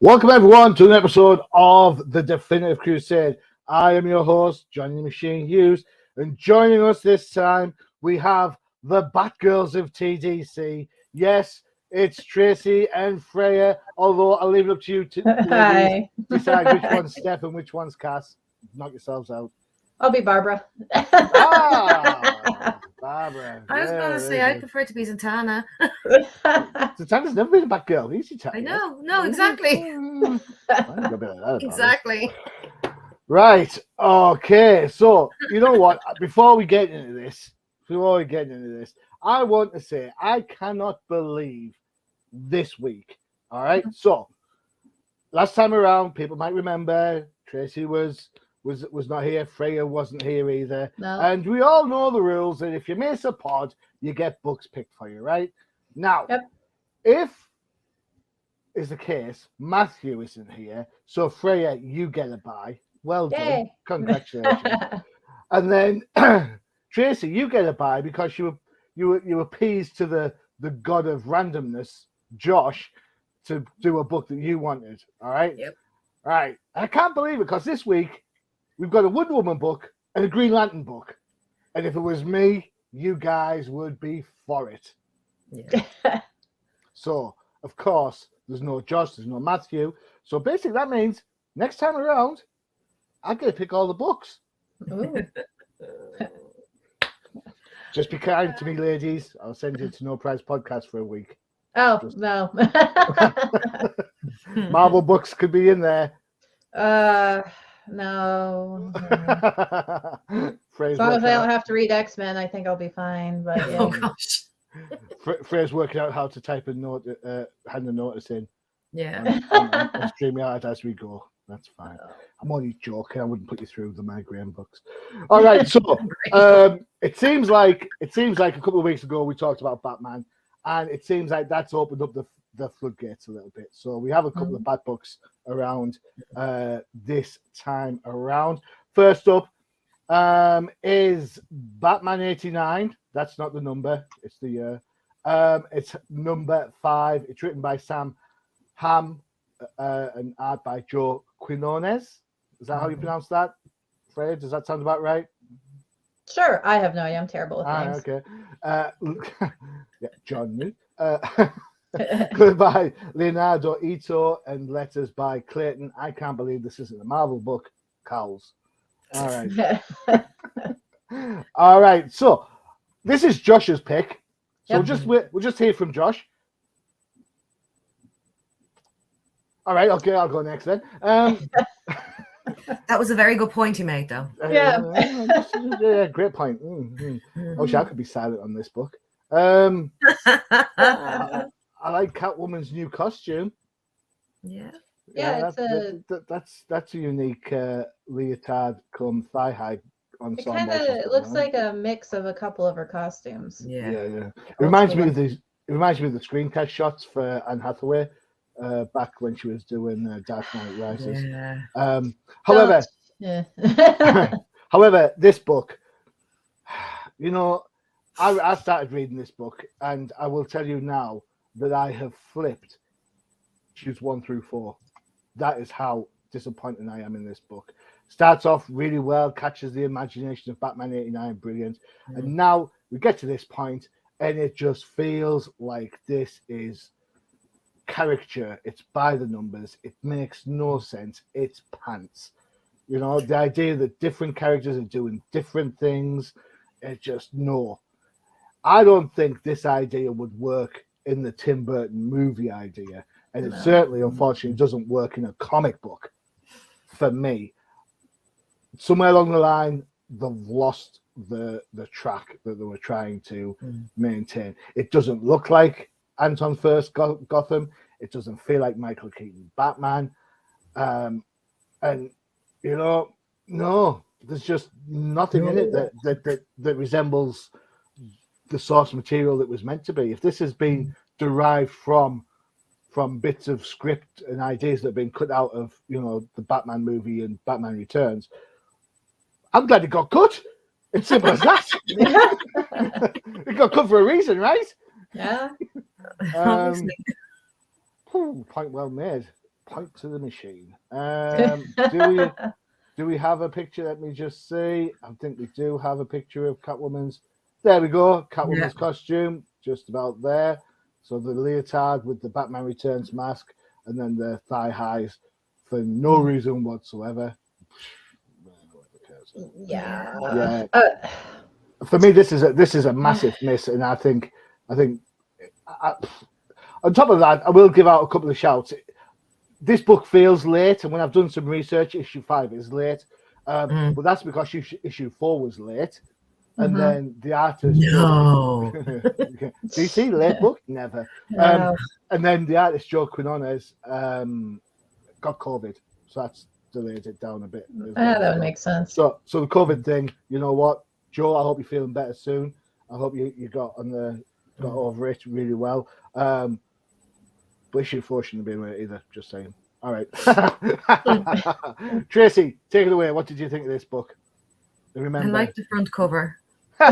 Welcome everyone to an episode of the Definitive Crusade. I am your host, Johnny Machine Hughes, and joining us this time we have the Batgirls of TDC. Yes, it's Tracy and Freya, although I'll leave it up to you to decide which one's Steph and which one's Cass. Knock yourselves out. I'll be Barbara. Barbara. I was going to say, I prefer to be Zatanna. Zatanna's never been a Batgirl. Easy time. I know. No, exactly. Exactly. Right. Okay. So, you know what? Before we get into this, I want to say I cannot believe this week. All right. So, last time around, people might remember Tracy was not here. Freyja wasn't here either. No. And we all know the rules that if you miss a pod, you get books picked for you, right? Now, if is the case, Matthew isn't here, so Freya, you get a bye. Well done. Congratulations. And then Tracy, you get a bye because you appeased to the god of randomness, Josh, to do a book that you wanted. All right? Yep. All right. I can't believe it because this week we've got a Wonder Woman book and a Green Lantern book. And if it was me, you guys would be for it. Yeah. So, of course, there's no Josh, there's no Matthew. So basically that means next time around, I get to pick all the books. Just be kind to me, ladies. I'll send you to No Prize Podcast for a week. Oh, no. Marvel books could be in there. No. As long as I don't have to read X-Men, I think I'll be fine. But yeah. Oh, gosh. Freya's working out how to type a note, hand a notice in. Yeah. And stream it out as we go. That's fine. I'm only joking. I wouldn't put you through the migraine books. All right. So it seems like a couple of weeks ago we talked about Batman, and it seems like that's opened up the floodgates a little bit. So we have a couple of Bat books around this time around. First up is Batman 89. That's not the number, it's the year. It's number 5. It's written by Sam Ham and art by Joe Quinones. Is that how you pronounce that? Fred, does that sound about right? Sure. I have no idea. I'm terrible with names. Okay. Yeah, Johnny. By Leonardo Ito and letters by Clayton. I can't believe this isn't a Marvel book. Cowls. All right. All right. So this is Josh's pick. So we'll just hear from Josh. All right. Okay, I'll go next then. That was a very good point you made, though. Yeah, great point. I wish I could be silent on this book. I like Catwoman's new costume. Yeah. Yeah, that's a unique leotard come thigh high ensemble. It looks like a mix of a couple of her costumes. Yeah. It reminds me of the screencast shots for Anne Hathaway back when she was doing Dark Knight Rises. Yeah. However, this book, you know, I started reading this book, and I will tell you now that I have flipped issues 1 through 4. That is how disappointed I am in this book. Starts off really well, catches the imagination of Batman 89, brilliant. And now we get to this point, and it just feels like this is caricature. It's by the numbers. It makes no sense. It's pants. You know, the idea that different characters are doing different things, it's just no. I don't think this idea would work in the Tim Burton movie idea. And it certainly, unfortunately, doesn't work in a comic book for me. Somewhere along the line, they've lost the track that they were trying to maintain. It doesn't look like Anton First Gotham. It doesn't feel like Michael Keaton Batman. And, you know, no, there's just nothing in it that resembles the source material that was meant to be. If this has been derived from bits of script and ideas that have been cut out of, you know, the Batman movie and Batman Returns, I'm glad it got cut. It's simple as that. It got cut for a reason, right? Yeah. Point well made. Point to the machine. Do we have a picture? Let me just see. I think we do have a picture of Catwoman's. There we go. Catwoman's costume, just about there. So the leotard with the Batman Returns mask, and then the thigh highs for no reason whatsoever. Yeah. For me, this is a massive miss, and I think on top of that, I will give out a couple of shouts. This book feels late, and when I've done some research, issue 5 is late, but that's because issue 4 was late, and then the artist. No. Do you see late book? Never. And then the artist Joe Quinones got COVID, so that's delayed it down a bit. That would make sense. So the COVID thing, you know what, Joe? I hope you're feeling better soon. I hope you got over it really well. But issue 4 shouldn't have been late either. Just saying. All right. Tracy, take it away. What did you think of this book? Remember? I like the front cover. All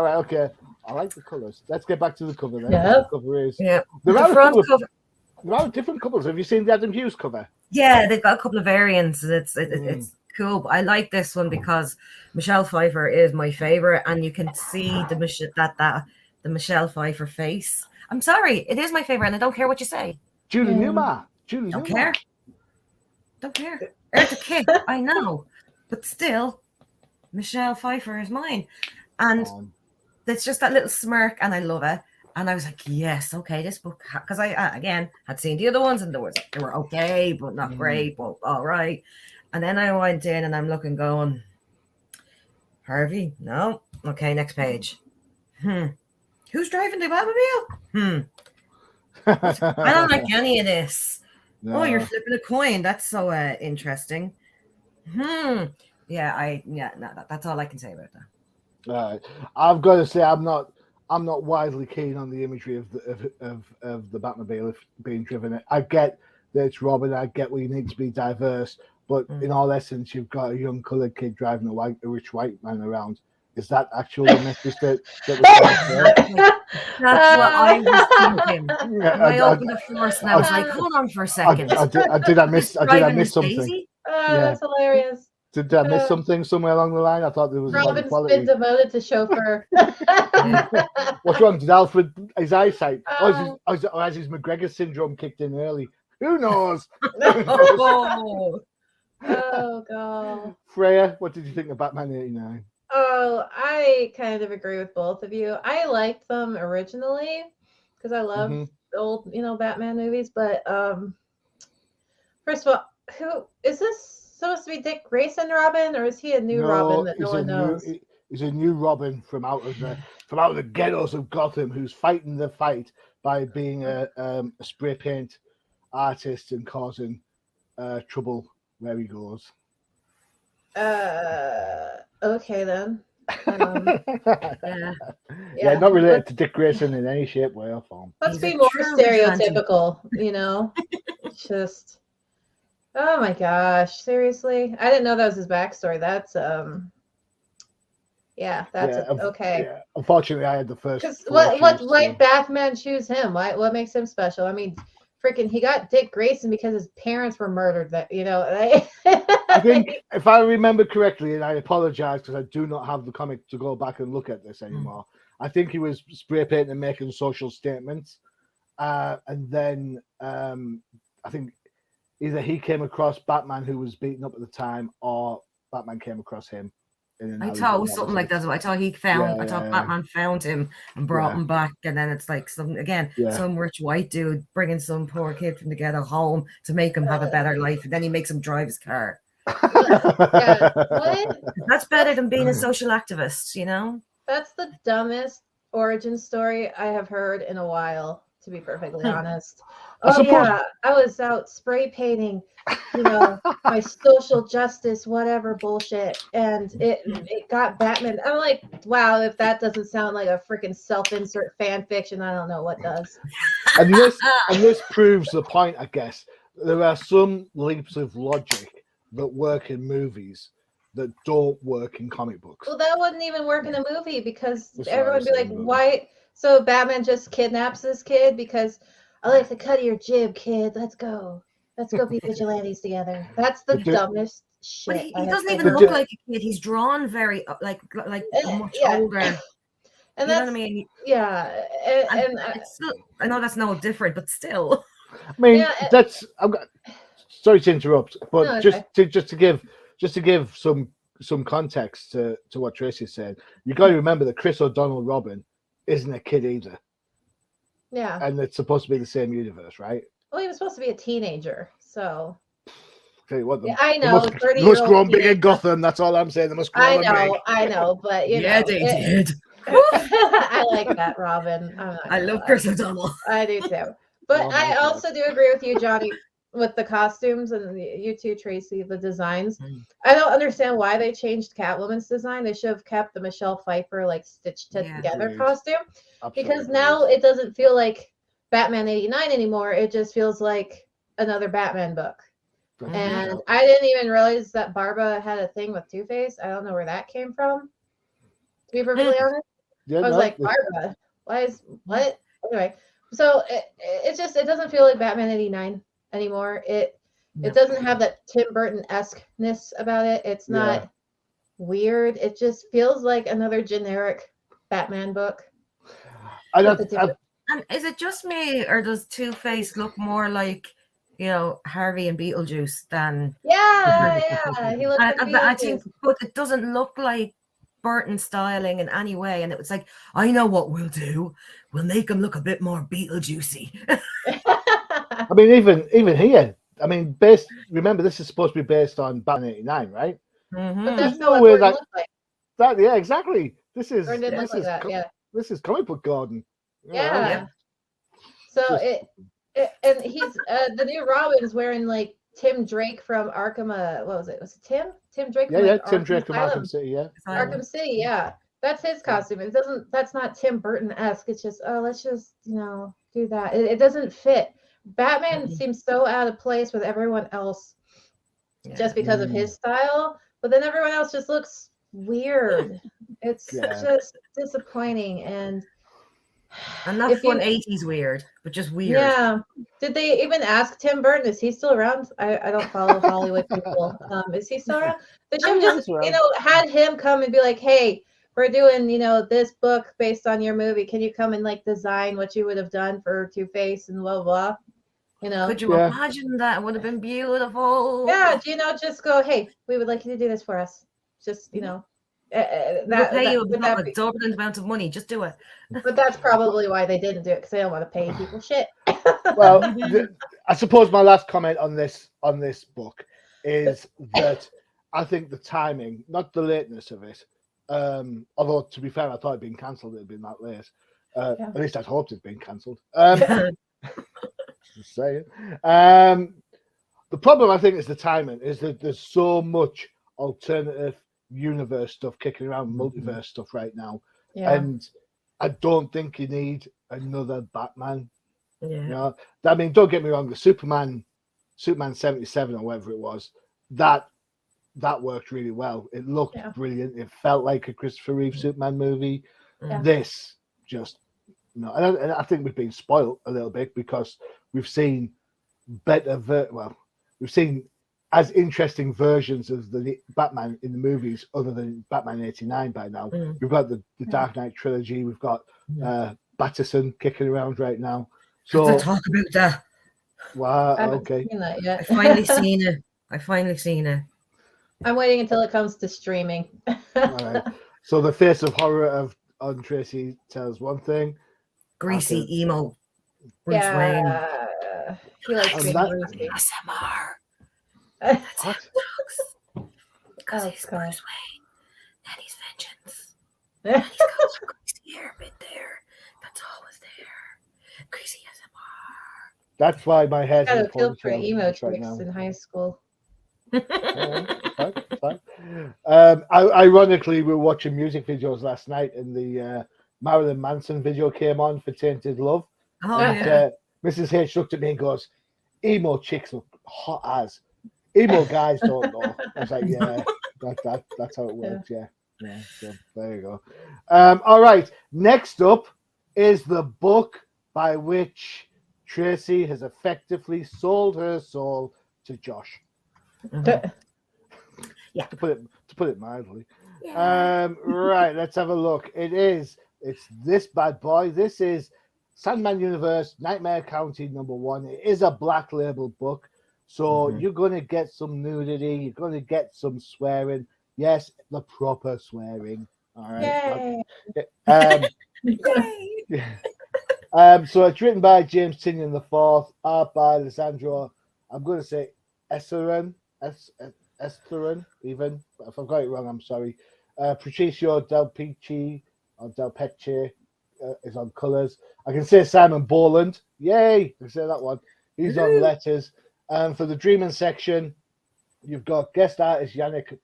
right. Okay. I like the colours. Let's get back to the cover then. Yeah. The cover is. Yeah. There The are front cover. There are different covers. Have you seen the Adam Hughes cover? Yeah, they've got a couple of variants. It's cool. But I like this one because Michelle Pfeiffer is my favorite, and you can see the Michelle Pfeiffer face. I'm sorry, it is my favorite, and I don't care what you say. Julie Newmar. Don't care. It's a kid, I know, but still, Michelle Pfeiffer is mine, and it's just that little smirk, and I love it. And I was like, yes, okay, this book, because I again had seen the other ones, and they were okay, but not great, but all right. And then I went in, and I'm looking, going, Harvey, no, okay, next page. Who's driving the Batmobile? I don't like any of this. No. Oh, you're flipping a coin. That's so interesting. That's all I can say about that. All right. I've got to say, I'm not widely keen on the imagery of the Batmobile being driven. I get that it's Robin. I get we need to be diverse, but in all essence, you've got a young coloured kid driving a rich white man around. Is that actually the message that was That's what I was thinking. I opened the first and I was like, hold on for a second. Did I miss something? Daisy? That's hilarious. Did I miss something somewhere along the line? I thought there was Robin's been demoted to chauffeur. What's wrong? Did Alfred his eyesight? Or has his McGregor syndrome kicked in early? Who knows? Oh god. Freya, what did you think of Batman 89? Oh, I kind of agree with both of you. I liked them originally because I love old, Batman movies. But first of all, who is this supposed to be? Dick Grayson Robin, or is he a new Robin that no one knows? He's a new Robin from out of the ghettos of Gotham, who's fighting the fight by being a spray paint artist and causing trouble where he goes. Okay then. Yeah, not related to Dick Grayson in any shape, way, or form. Let's be more stereotypical, Just, oh my gosh, seriously? I didn't know that was his backstory. That's okay. Yeah, unfortunately, I had the first. Because what Batman choose him? What makes him special? I mean, freaking, he got Dick Grayson because his parents were murdered. I think, if I remember correctly, and I apologize because I do not have the comic to go back and look at this anymore. I think he was spray painting and making social statements, and then I think either he came across Batman, who was beaten up at the time, or Batman came across him. I thought it was something like that. I thought he found. I thought Batman found him and brought him back, and then it's like some rich white dude bringing some poor kid from the ghetto home to make him have a better life, and then he makes him drive his car. What? That's better than being a social activist, That's the dumbest origin story I have heard in a while, to be perfectly honest. I was out spray painting, my social justice, whatever bullshit, and it got Batman. I'm like, wow, if that doesn't sound like a freaking self-insert fan fiction, I don't know what does. And this proves the point, I guess. There are some leaps of logic that work in movies that don't work in comic books. Well, that wouldn't even work in a movie because everyone would be like, why? So Batman just kidnaps this kid because I like the cut of your jib, kid. Let's go be vigilantes together. That's the dumbest But shit. he doesn't even look like a kid. He's drawn very like much older. And you know what I mean? Yeah, and it's still, I know that's no different, but still. I mean, sorry to interrupt, but No, just to give some context to what Tracy said, you got to remember that Chris O'Donnell Robin isn't a kid either. Yeah, and it's supposed to be the same universe, right? Well, he was supposed to be a teenager, so. Tell you what, I know. They must grow big in Gotham. That's all I'm saying. They must grow big. I know, but you know. Yeah, they did. I like that, Robin. I love Chris O'Donnell. I do too. But I also do agree with you, Johnny, with the costumes and you too, Tracy, the designs. I don't understand why they changed Catwoman's design. They should have kept the Michelle Pfeiffer like stitched together costume. Absolutely. Because now it doesn't feel like Batman 89 anymore. It just feels like another Batman book. And I didn't even realize that Barbara had a thing with Two-Face. I don't know where that came from. To be perfectly honest, I was like, Barbara, what? Anyway, so it doesn't feel like Batman 89 anymore. It doesn't have that Tim Burton-esque-ness about it. It's not weird. It just feels like another generic Batman book. And is it just me, or does Two-Face look more like, you know, Harvey and Beetlejuice than? Yeah, he looks like I think, but it doesn't look like Burton styling in any way. And it was like, I know what we'll do. We'll make him look a bit more Beetlejuicy. I mean, even here. I mean, remember, this is supposed to be based on Batman 89, right? Mm-hmm. But that's not what Burton looks like. Yeah, exactly. This is this is comic book Gordon. Yeah. So and he's the new Robin's wearing like Tim Drake from Arkham. What was it? Was it Tim? Tim Drake. Yeah, Tim Drake from Arkham City. Yeah. Arkham City. Yeah, that's his costume. It doesn't. That's not Tim Burton-esque. It's just let's just do that. It doesn't fit. Batman seems so out of place with everyone else, just because of his style. But then everyone else just looks weird. It's just disappointing and not fun 80s weird, but just weird. Yeah. Did they even ask Tim Burton? Is he still around? I don't follow Hollywood people. Is he still around? They should have just had him come and be like, hey, we're doing this book based on your movie. Can you come and like design what you would have done for Two-Face and blah blah? Could you imagine that? It would have been beautiful. Yeah, just go, hey, we would like you to do this for us. Just that pay you an exorbitant amount of money. Just do it. But that's probably why they didn't do it, because they don't want to pay people shit. Well, I suppose my last comment on this book is that I think the timing, not the lateness of it, although to be fair, I thought it'd been cancelled. It'd been that late. At least I'd hoped it'd been cancelled. Just saying. The problem I think is the timing. Is that there's so much alternative universe stuff kicking around, multiverse stuff right now, and I don't think you need another Batman. I mean, don't get me wrong, the Superman 77 or whatever it was, that worked really well. It looked brilliant. It felt like a Christopher Reeve Superman movie. This just and I think we've been spoiled a little bit because we've seen we've seen as interesting versions of the Batman in the movies other than Batman 89 by now. We've got the Dark Knight trilogy. We've got Batterson kicking around right now. So let's talk about that. Wow, okay. I've finally seen it. I'm waiting until it comes to streaming. All right. So the face of horror on Tracy tells one thing. Greasy emo. Bruce Wayne. He likes being greasy. ASMR. What? Because he's Bruce Wayne, and he's vengeance. And he's got some greasy hair bit there. That's always there. Greasy ASMR. That's why my hair's got a feel for emo tricks in high school. Fine. Ironically, we were watching music videos last night, and the Marilyn Manson video came on for Tainted Love. Mrs. H looked at me and goes, "Emo chicks look hot as." Emo guys don't know. I was like, that's how it works. Yeah. So there you go. All right. Next up is the book by which Tracy has effectively sold her soul to Josh. Yeah. To put it mildly. Yeah. Right, let's have a look. It's this bad boy. This is Sandman Universe, Nightmare County #1. It is a black label book. So you're going to get some nudity. You're going to get some swearing. Yes, the proper swearing. All right. Yay. So it's written by James Tynion IV, art by Alessandro, I'm going to say Estherin, even. If I've got it wrong, I'm sorry. Patricio Del Pici, or Del Pecce, is on colours. I can say Simon Borland. Yay! I can say that one. He's on letters. For the Dreaming section, you've got guest artist Yannick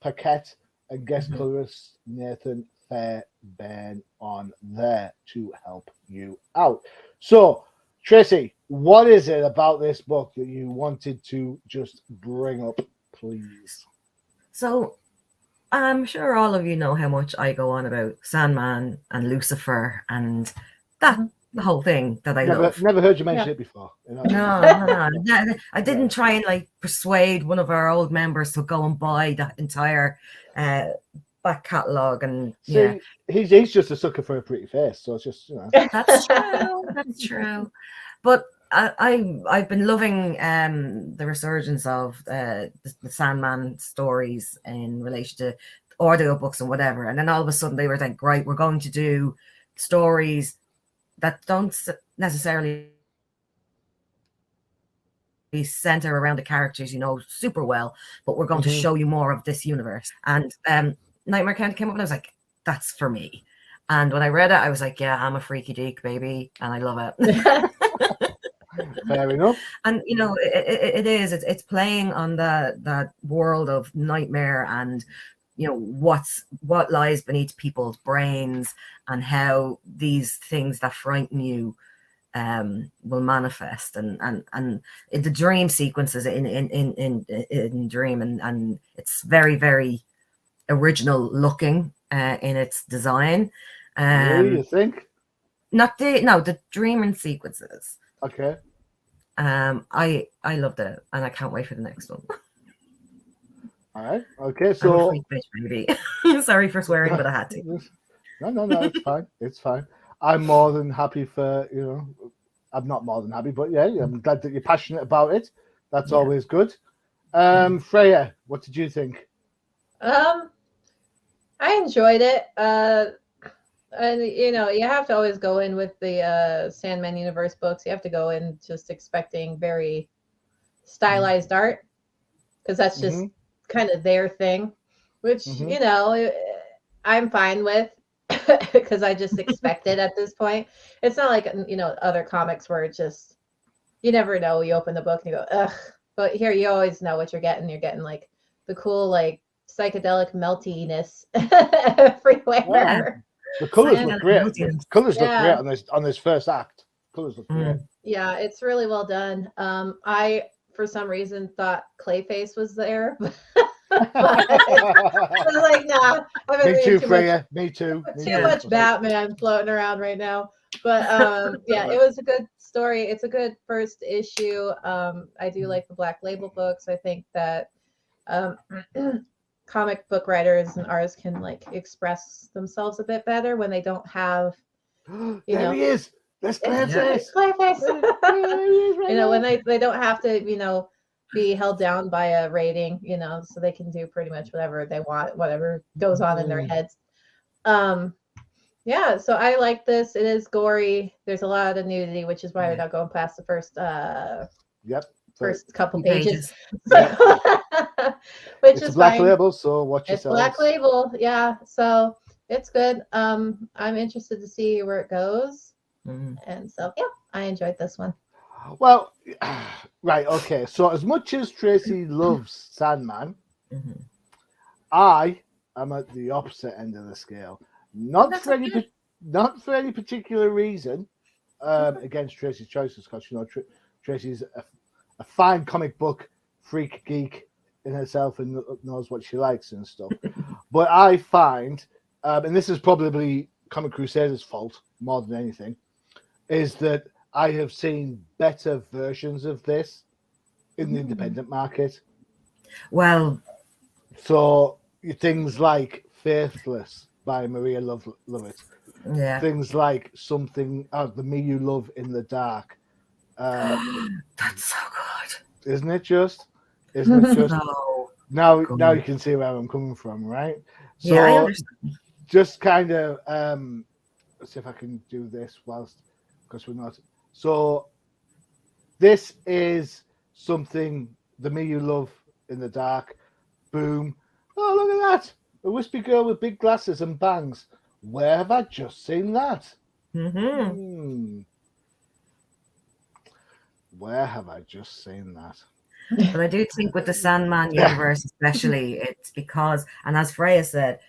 Paquette and guest colorist Nathan Fairbairn on there to help you out. So, Tracy, what is it about this book that you wanted to just bring up, please? So, I'm sure all of you know how much I go on about Sandman and Lucifer and that the whole thing that I love. Never heard you mention it before. You know? No. I didn't try and like persuade one of our old members to go and buy that entire back catalogue. And see, he's just a sucker for a pretty face, so it's just, you know. That's true. That's true. But I've been loving the resurgence of the Sandman stories in relation to audio books and whatever. And then all of a sudden they were like, right, we're going to do stories that don't necessarily center around the characters, you know, super well, but we're going to show you more of this universe. And Nightmare County came up and I was like, that's for me. And when I read it, I was like, yeah, I'm a freaky deek, baby. And I love it. Fair enough. And you know, it's playing on that world of nightmare and, you know, what lies beneath people's brains and how these things that frighten you will manifest and the dream sequences in Dream and it's very, very original looking in its design. Really, you think? The dreaming sequences. Okay. I loved it and I can't wait for the next one. All right. Okay. So I'm a freak bitch, baby. Sorry for swearing, but I had to. No, it's fine. It's fine. I'm more than happy for, you know, I'm not more than happy, but yeah, I'm glad that you're passionate about it. That's always good. Freya, what did you think? I enjoyed it. And you know, you have to always go in with the Sandman Universe books. You have to go in just expecting very stylized art because that's just kind of their thing, which you know, I'm fine with because I just expect it at this point. It's not like, you know, other comics where it just, you never know. You open the book and you go, ugh. But here you always know what you're getting. You're getting like the cool, like psychedelic meltiness everywhere. Yeah. The colors look great. The colors look great on this first act. Colors look great. Yeah, it's really well done. I, for some reason, thought Clayface was there. I was like, nah. Me too, Freya. Me too. Too much Batman floating around right now. But yeah, it was a good story. It's a good first issue. I do like the Black Label books. I think that comic book writers and artists can like express themselves a bit better when they don't have, There he is. That's Clayface. You know, when they don't have to, you know, be held down by a rating, you know, so they can do pretty much whatever they want, whatever goes on in their heads. Yeah, so I like this. It is gory. There's a lot of nudity, which is why we're not going past the first first couple pages. Which it's is a black fine. label, so watch yourself. It's black label, yeah. So it's good. I'm interested to see where it goes. And so yeah, I enjoyed this one. Well, right, okay. So as much as Tracy loves I am at the opposite end of the scale. Not for any particular reason against Tracy's choices, because you know Tracy's a fine comic book freak geek in herself and knows what she likes and stuff. But I find, and this is probably Comic Crusaders' fault more than anything, is that I have seen better versions of this in the independent market. Well, So things like Faithless by Maria Lovett, yeah. things like something The Me You Love in the Dark. That's so good. Isn't it just? Isn't it just? So Now good. you can see where I'm coming from, right? So Yeah, I understand. just kind of let's see if I can do this whilst, because we're not. So this is something, The Me You Love in the Dark. Boom. Oh, look at that. A wispy girl with big glasses and bangs. Where have I just seen that? Mm-hmm. Where have I just seen that? But I do think with the Sandman universe, especially, it's because, and as Freya said,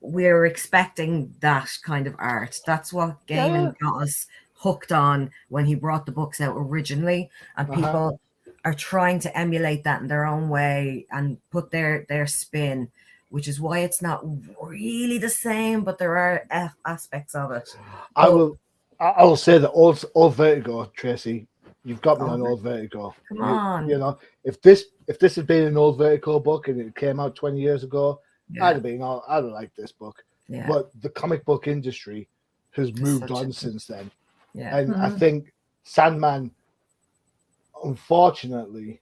we're expecting that kind of art. That's what Gaiman got us hooked on when he brought the books out originally, and people are trying to emulate that in their own way and put their spin, which is why it's not really the same, but there are aspects of it. I will say that all Vertigo, Tracy, you've got me on old Vertigo. Come on. You know, if this had been an old Vertigo book and it came out 20 years ago, I'd have liked this book. Yeah. But the comic book industry has moved on since then. Yeah. And I think Sandman, unfortunately,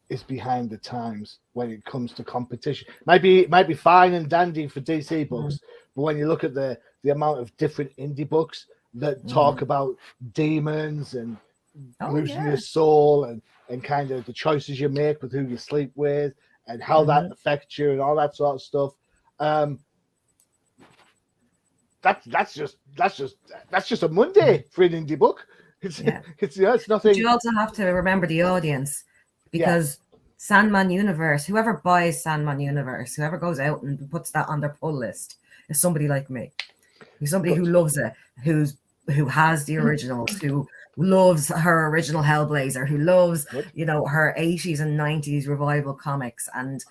is behind the times when it comes to competition. Might be fine and dandy for DC books, but when you look at the amount of different indie books that talk about demons and losing your soul and kind of the choices you make with who you sleep with and how that affects you and all that sort of stuff. That's just a Monday for an indie book. It's nothing. But you also have to remember the audience, because Sandman Universe, whoever buys Sandman Universe, whoever goes out and puts that on their pull list is somebody like me. Who's somebody who loves it, who has the originals, who loves her original Hellblazer, who loves her 80s and 90s revival comics and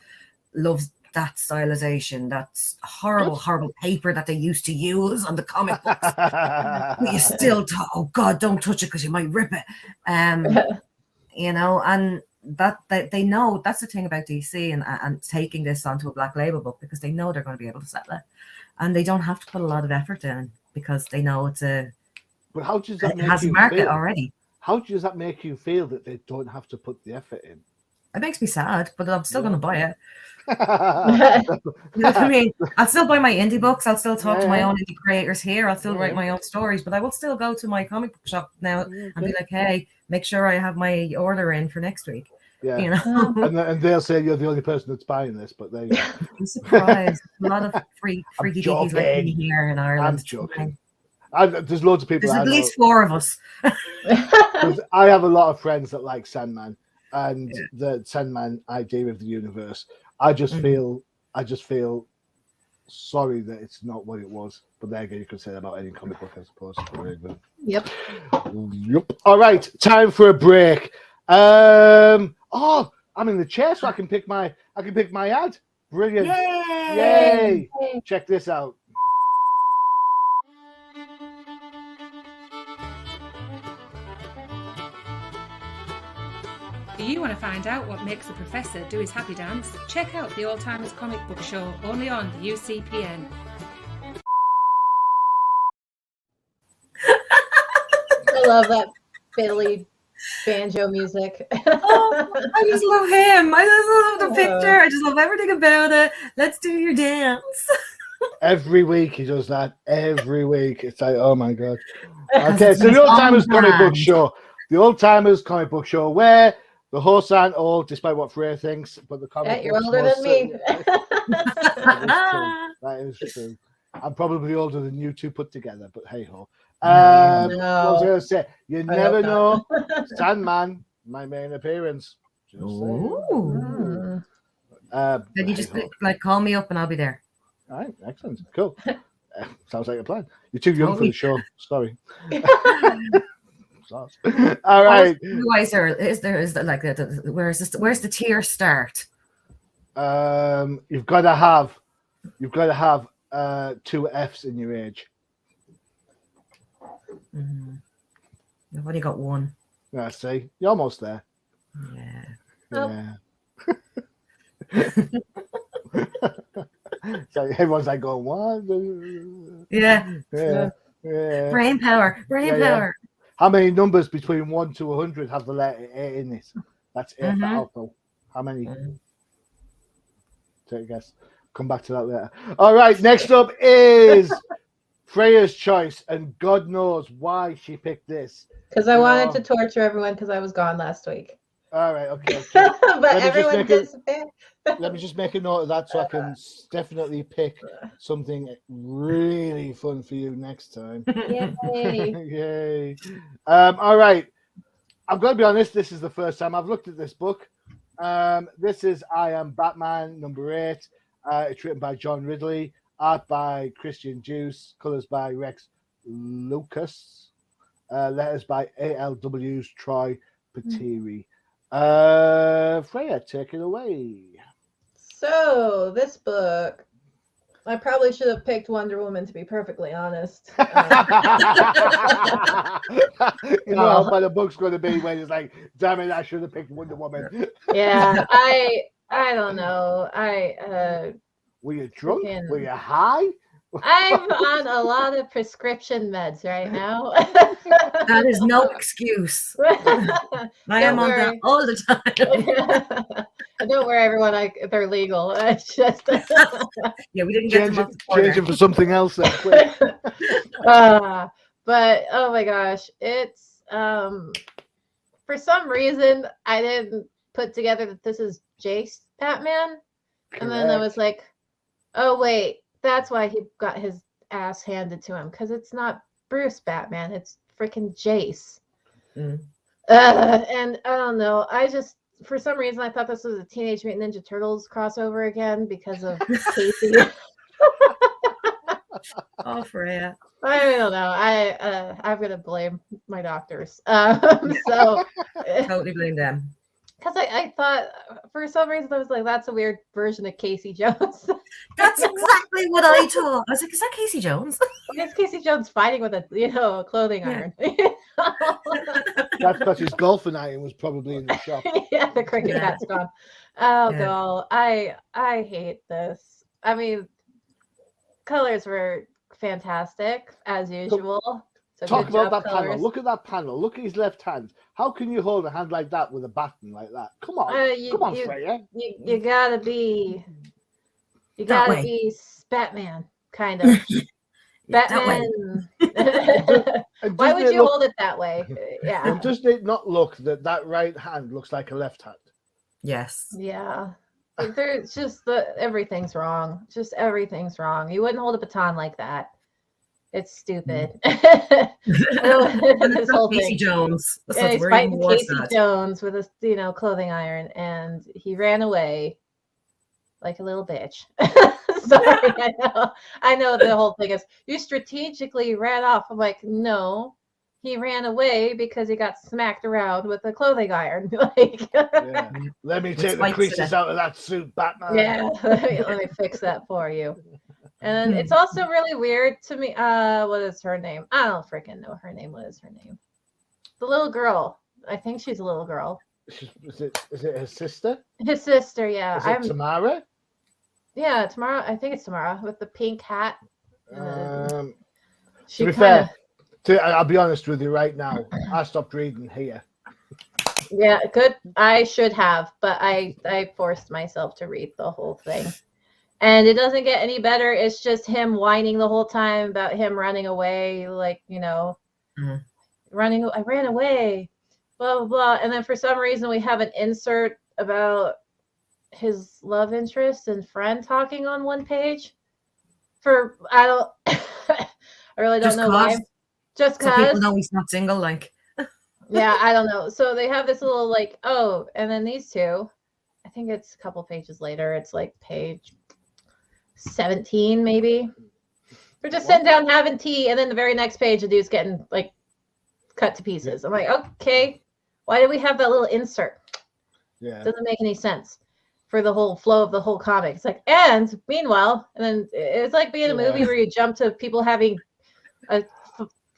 loves that stylization, that horrible paper that they used to use on the comic books. But you still oh God, don't touch it because you might rip it. And that they know. That's the thing about DC and taking this onto a black label book, because they know they're going to be able to sell it, and they don't have to put a lot of effort in because they know But how does that it has a market already. How does that make you feel that they don't have to put the effort in? It makes me sad, but I'm still going to buy it. You know what I mean? I'll still buy my indie books. I'll still talk to my own indie creators here. I'll still write my own stories, but I will still go to my comic book shop now and be like, hey, make sure I have my order in for next week. Yeah. You know? and they'll say you're the only person that's buying this, but there you go. I'm surprised. A lot of freaky geekies like me here in Ireland. I'm joking. There's loads of people. There's at least 4 of us. I have a lot of friends that like Sandman and the Sandman idea of the universe. I just feel sorry that it's not what it was. But there again, you could say that about any comic book, I suppose. Yep. All right, time for a break. I'm in the chair, so I can pick my ad. Brilliant! Yay! Check this out. Do you want to find out what makes the professor do his happy dance? Check out the Old Timers Comic Book Show, only on the UCPN. I love that fiddly banjo music. I just love him. I just love the picture. I just love everything about it. Let's do your dance. Every week he does that. Every week. It's like, oh my God. Okay, so the Old Timers Comic Book Show. The Old Timers Comic Book Show, where the hosts aren't old, despite what Freya thinks, but the comic you're older than me. That is true. I'm probably older than you two put together, but hey ho. What was I going to say? You never know. Sandman, my main appearance. Then you just call me up and I'll be there. All right, excellent, cool. Sounds like a plan. You're too young for the show. Sorry. All right. Where's the tier start? You've got to have 2 Fs in your age. I've only got one. Yeah, see, you're almost there. Yeah. Yeah. So everyone's like going, what? Yeah. Yeah. Yeah. Brain power. Brain Yeah. power. How many numbers between 1 to 100 have the letter A in it? That's A for alpha. How many? Take a guess. Come back to that later. All right, next up is Freya's choice, and God knows why she picked this. Because I wanted to torture everyone because I was gone last week. All right, okay. But everyone disappeared. Let me just make a note of that so I can definitely pick something really fun for you next time. Yay. Yay. All right. I've got to be honest, this is the first time I've looked at this book. This is I Am Batman, number 8. It's written by John Ridley, art by Christian Juice, colors by Rex Lucas, letters by ALW's Troy Patiri. Freya, take it away. So this book, I probably should have picked Wonder Woman, to be perfectly honest. You know how bad the book's going to be when it's like, damn it, I should have picked Wonder Woman. Yeah, I don't know. Were you drunk? Freaking... Were you high? I'm on a lot of prescription meds right now. That is no excuse. I am on that all the time. Don't worry, everyone. They're legal. It's just yeah, we didn't get them change it for something else then quick. But oh my gosh, it's for some reason I didn't put together that this is Jace Batman. Correct. And then I was like, oh wait, that's why he got his ass handed to him, because it's not Bruce Batman, it's freaking Jace. And I don't know, I just, for some reason I thought this was a Teenage Mutant Ninja Turtles crossover again because of Casey. Oh, Freya. I don't know. I'm gonna blame my doctors. So totally blame them. Because I thought, for some reason, I was like, that's a weird version of Casey Jones. That's exactly what I thought. I was like, is that Casey Jones? It's Casey Jones fighting with a clothing iron. That's because his golfing iron was probably in the shop. Yeah, the cricket bat's gone. Oh, no. I hate this. I mean, colors were fantastic, as usual. So talk about that panel. Look at that panel. Look at his left hand. How can you hold a hand like that with a baton like that? Come on, come on, Freya. You gotta be Batman, kind of. Batman. Why would you hold it that way? Yeah. And doesn't it not look that right hand looks like a left hand? Yes. Yeah. There's just everything's wrong. Just everything's wrong. You wouldn't hold a baton like that. It's stupid. This whole Casey Jones. Yeah, he's fighting Casey Jones with a clothing iron, and he ran away like a little bitch. Sorry, I know the whole thing is you strategically ran off. I'm like, no, he ran away because he got smacked around with a clothing iron. Let me take the creases out of that suit, Batman. Yeah, let me fix that for you. And it's also really weird to me. What is her name? I don't freaking know her name. What is her name? The little girl. I think she's a little girl. Is it his sister? His sister, yeah. Is it Tamara? Yeah, Tamara. I think it's Tamara with the pink hat. To be fair, I'll be honest with you right now. I stopped reading here. Yeah, good. I should have, but I forced myself to read the whole thing. And it doesn't get any better. It's just him whining the whole time about him running away, running. I ran away, blah, blah, blah. And then for some reason, we have an insert about his love interest and friend talking on one page. I really don't know why. Just because. So people know he's not single, Yeah, I don't know. So they have this little and then these two, I think it's a couple pages later. It's page 17 maybe. We're just sitting down having tea, and then the very next page the dude's getting cut to pieces. I'm like, okay, why did we have that little insert? Yeah, doesn't make any sense for the whole flow of the whole comic. It's and meanwhile, and then it's like being a movie where you jump to people having a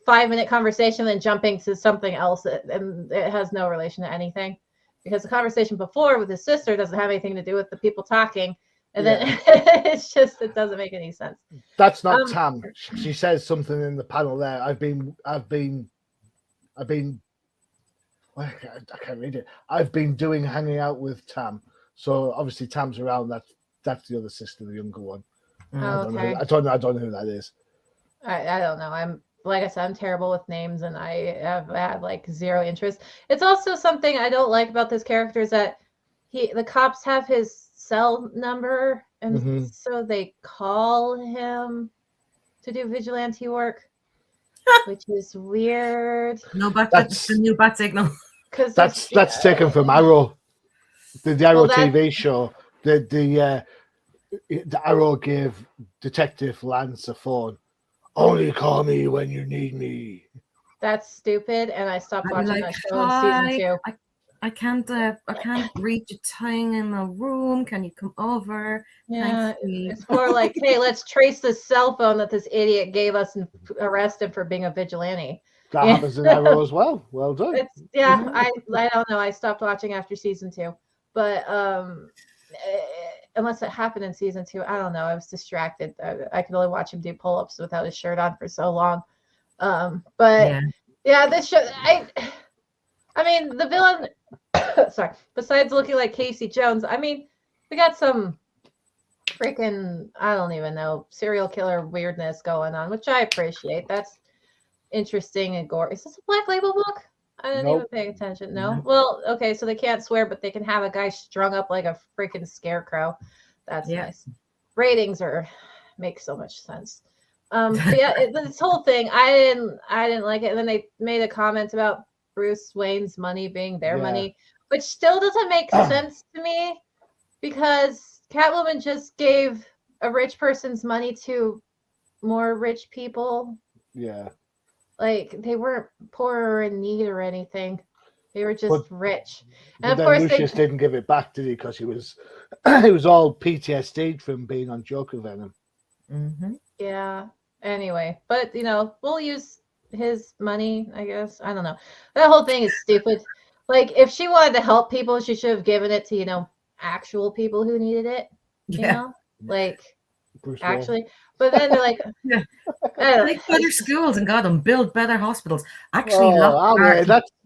5-minute conversation, then jumping to something else, and it has no relation to anything, because the conversation before with his sister doesn't have anything to do with the people talking, and then it's just, it doesn't make any sense. That's not Tam. She says something in the panel there. I've been. I can't read it. I've been hanging out with Tam. So obviously Tam's around. That's the other sister, the younger one. Okay. I don't know who that is. I don't know. I'm, like I said, I'm terrible with names, and I have had like zero interest. It's also something I don't like about this character is that the cops have his cell number, and so they call him to do vigilante work, which is weird. No, but that's the new bat signal. That's taken from Arrow, the Arrow TV show. The Arrow gave Detective Lance a phone. Only call me when you need me. That's stupid, and I stopped watching that show in season 2. I can't reach a thing in the room. Can you come over? Yeah, it's more like, hey, let's trace this cell phone that this idiot gave us and arrest him for being a vigilante. That happens in Arrow as well. Well done. I don't know. I stopped watching after season 2, but unless it happened in season 2, I don't know. I was distracted. I could only watch him do pull-ups without his shirt on for so long. But this show, I mean, the villain, sorry, besides looking like Casey Jones, I mean, we got some freaking, I don't even know, serial killer weirdness going on, which I appreciate. That's interesting and gore. Is this a Black Label book? I didn't even pay attention. No? Well, okay, so they can't swear, but they can have a guy strung up like a freaking scarecrow. That's nice. Ratings make so much sense. But this whole thing, I didn't like it. And then they made a comment about Bruce Wayne's money being their money, which still doesn't make sense to me, because Catwoman just gave a rich person's money to more rich people. Yeah. Like, they weren't poor or in need or anything. They were just rich. And of course, Lucius didn't give it back, did he? Because he was all PTSD'd from being on Joker Venom. Yeah. Anyway, but we'll use his money, I guess. I don't know. That whole thing is stupid. Like, if she wanted to help people, she should have given it to actual people who needed it. You know, like Bruce actually. Wayne. But then they're like, make better schools and God, and build better hospitals. Actually,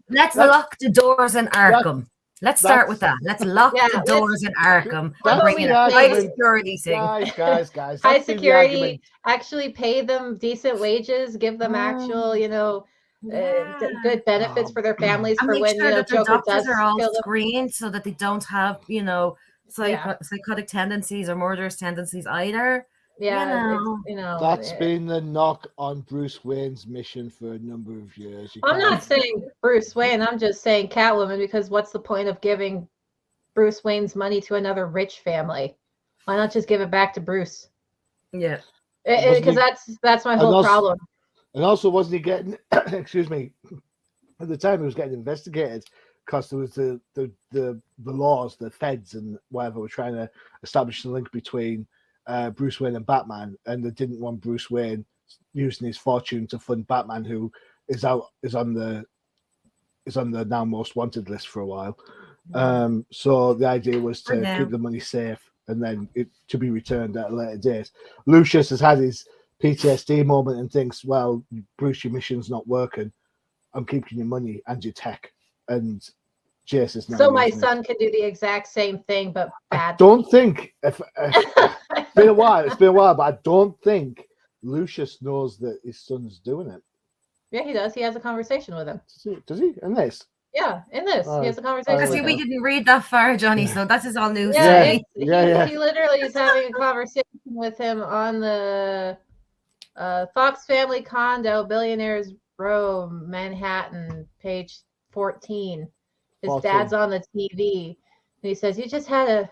let's lock the doors in Arkham. Let's start with that. Let's lock the doors in Arkham. Bring in a high security thing. Guys. High security. Actually pay them decent wages. Give them actual, good benefits for their families and for when sure Joker does are all kill them. screened so that they don't have psychotic tendencies or murderous tendencies either. That's been the knock on Bruce Wayne's mission for a number of years. I'm not saying Bruce Wayne. I'm just saying Catwoman, because what's the point of giving Bruce Wayne's money to another rich family? Why not just give it back to Bruce? Yeah, because that's my whole problem. And also, wasn't he getting? Excuse me. At the time, he was getting investigated because there was the laws, the feds, and whatever were trying to establish the link between Bruce Wayne and Batman, and they didn't want Bruce Wayne using his fortune to fund Batman, who is on the now most wanted list for a while. So the idea was to keep the money safe and then it to be returned at a later date. Lucius has had his PTSD moment and thinks, well, Bruce, your mission's not working. I'm keeping your money and your tech. And Jace is now. So my son can do the exact same thing, but bad. I don't think it's been a while, but I don't think Lucius knows that his son's doing it. Yeah, he does. He has a conversation with him. Does he? In this? Yeah, in this. He has a conversation with him. we didn't read that far, Johnny, so that is all news. He literally is having a conversation with him on the Fox Family Condo, Billionaires Row, Manhattan, page 14. His dad's on the TV, and he says, "You just had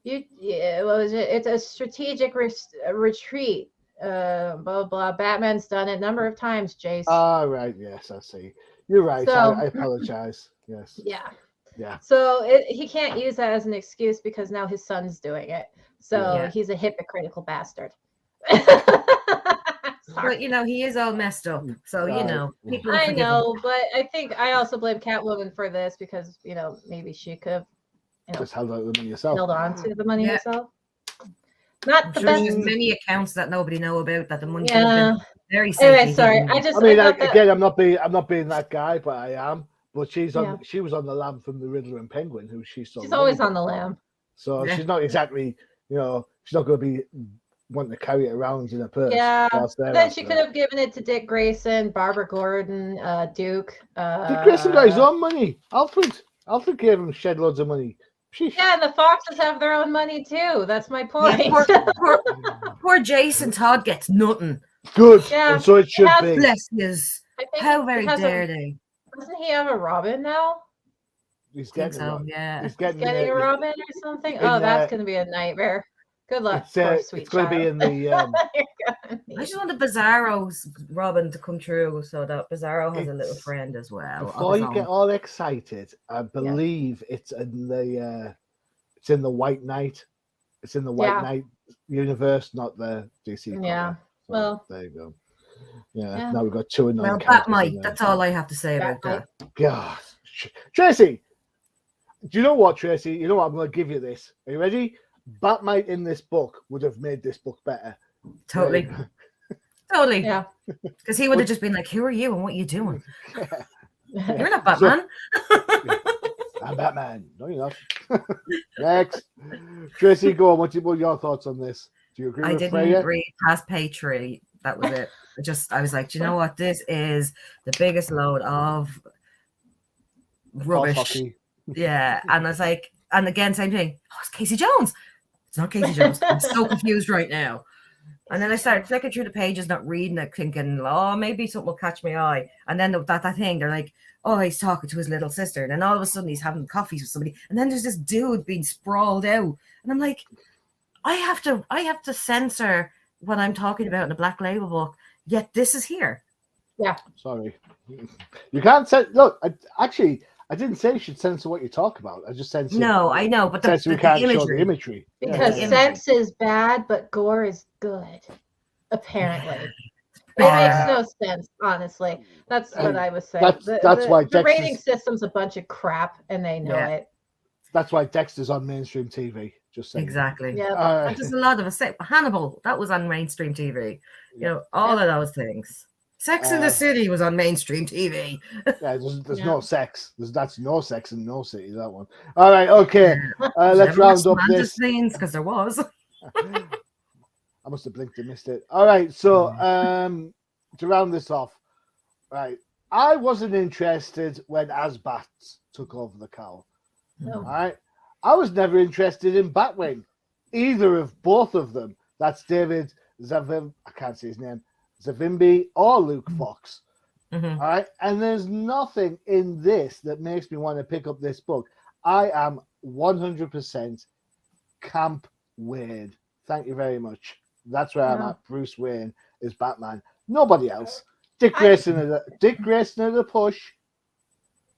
what was it? It's a strategic retreat. Blah, blah blah. Batman's done it a number of times, Jace." Oh, right. Yes, I see. You're right. So, I apologize. Yes. Yeah. So he can't use that as an excuse because now his son's doing it. So he's a hypocritical bastard. But you know, he is all messed up. So you know, people will I forgive him. know, but I think I also blame Catwoman for this because maybe she could have Just held out the money yourself. held on to the money Yeah. herself. Not I'm the sure best. there's many accounts that nobody know about that the money could have Yeah. been very safely Anyway, sorry. hidden. I I mean, thought that, again, I'm not being that guy, but I am. But she's on. Yeah. She was on the lam from the Riddler and Penguin, who she's she's always on the lam. So Yeah. she's not exactly, she's not going to be wanting to carry it around in a purse. Yeah. whilst they're But then after she her. could have given it to Dick Grayson, Barbara Gordon, Duke. Dick Grayson got his own money. Alfred gave him shed loads of money. Sheesh. Yeah, and the Foxes have their own money too. That's my point. Yeah, poor Jason Todd gets nothing. Good. Yeah, And so it should has- be. Bless yous. I think How he very has dare they? Doesn't he have a Robin now? He's I think getting so, one. yeah. He's He's getting, getting a Robin or something? in, Oh, that's going to be a nightmare. Good luck, poor sweet it's going to be child. in the. I just want the Bizarro's Robin to come true so that Bizarro has a little It's- friend as well. Before you get all excited, I believe it's in the. It's in the White Knight. It's in the White Yeah. Knight universe, not the DC. Yeah. comic. So, Well. there you go. Yeah. Yeah. Now we've got 2 and 9 Well, characters in Batmite, there. that's all I have to say about that. God, Tracy, do you know what, Tracy? You know what? I'm going to give you this. Are you ready? Batmite in this book would have made this book better. Totally. Totally. Yeah. Because he would have just been like, who are you and what are you doing? Yeah. You're not Batman. I'm Batman. No, you're not. Next. Tracy, go on. What are your thoughts on this? Do you agree I with didn't Freya? read past page 3. That was it. I was like, do you know what? This is the biggest load of rubbish. Hockey. Yeah. And I was like, and again, same thing. Oh, it's Casey Jones. It's not Casey Jones. I'm so confused right now. And then I started flicking through the pages, not reading it, thinking, oh, maybe something will catch my eye. And then that thing, they're like, oh, he's talking to his little sister. And then all of a sudden he's having coffees with somebody. And then there's this dude being sprawled out. And I'm like, I have to censor what I'm talking about in a Black Label book. Yet this is here. Yeah. Sorry. You can't say, look, I didn't say you should censor what you talk about. I just censored. No, I know, but Censor we can't show the imagery. imagery. Because Yeah. sex is bad, but gore is good. Apparently. It Yeah. makes no sense, honestly. That's what I was saying. That's why the rating Dexter's- system's a bunch of crap, and they know Yeah. it. That's why Dexter's on mainstream TV. Just saying. Exactly. Yeah. And just a lot of us. Hannibal, that was on mainstream TV. You know, all of those things. Sex in the City was on mainstream TV. Yeah, there's Yeah. no sex. That's no sex in no city. That one. All right. Okay. Let's round up this. scenes because there was. I must have blinked and missed it. All right. So to round this off, right. I wasn't interested when Asbats took over the cowl. No. All right. I was never interested in Batwing, either of both of them. That's David Zavim. I can't say his name. Zavimbi or Luke Fox. Mhm. All right. And there's nothing in this that makes me want to pick up this book. I am 100% Camp Wayne. Thank you very much. That's where I'm Yeah. at. Bruce Wayne is Batman. Nobody else. Dick Grayson at the push.